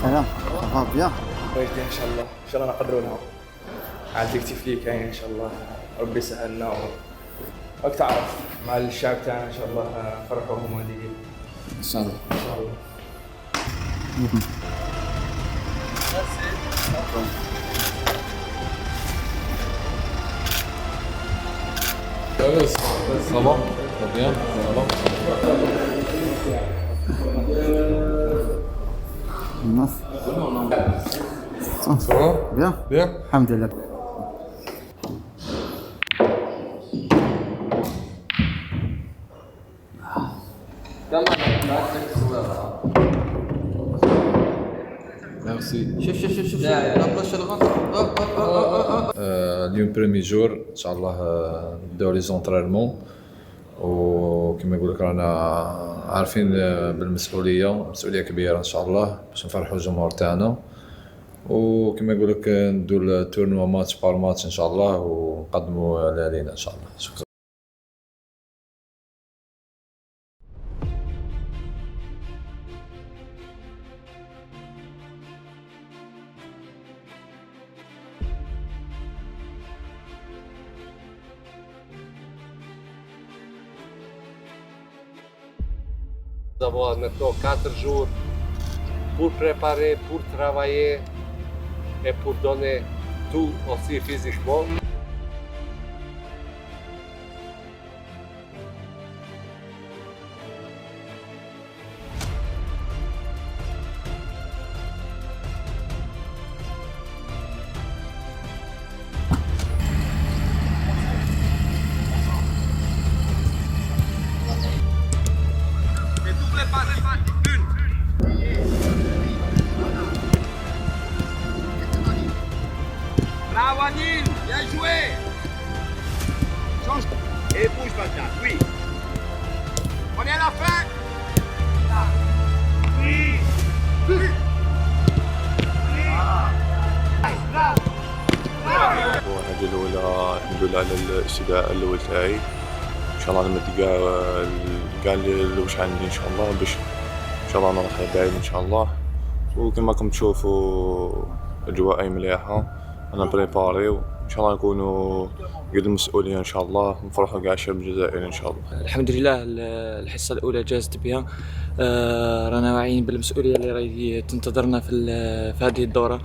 سلام صافا بيان. واجدين ان شاء الله، ان شاء الله نقدرونا. عاد كتف لي كاين ان شاء الله، ربي يسهلنا راك تعرف مع الشعب تاعنا ان شاء الله نفرحوهم هذيك ان شاء الله. ان شاء الله. Ça va? Ça va bien? Ça va? الناس Ça va? بيان Bien? الحمد لله. Merci. شوف لا بلاش الغلط. اليوم بريمي جور ان شاء الله نبداو لي زونطرينمون وكما يقول لك رانا عارفين بالمسؤوليه، مسؤوليه كبيره ان شاء الله باش نفرحوا الجمهور تاعنا، وكما يقول لك ندو التورنوا ماتش بار ماتش ان شاء الله ونقدموا علينا ان شاء الله. شكرا. Nous avons maintenant 4 jours pour préparer, pour travailler et pour donner tout aussi physiquement. Bravo Anil, bien joué. Change et bouge maintenant, oui. On est à la fin. Oui. هذه الأولى الحمد لله على الاستدعاء الأول تاعي. إن شاء الله نمد كاع اللي واش عندي إن شاء الله باش إن شاء الله نروح بعيد إن شاء الله. وكما راكم تشوفوا الأجواء أي مليحة، أنا بريباري وإن شاء الله نكونوا قد المسؤولية إن شاء الله، نفرحوا كاع الشعب الجزائري إن شاء الله. الحمد لله الحصة الأولى جازت بها. رانا واعيين بالمسؤولية اللي راهي تنتظرنا في هذه الدورة.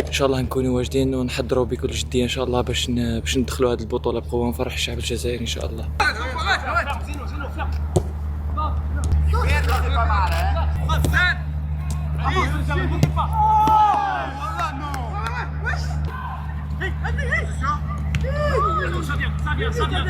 إن شاء الله نكونوا واجدين ونحضروا بكل جدية إن شاء الله باش ندخلوا هذه البطولة بقوة ونفرح الشعب الجزائري إن شاء الله. Ça vient.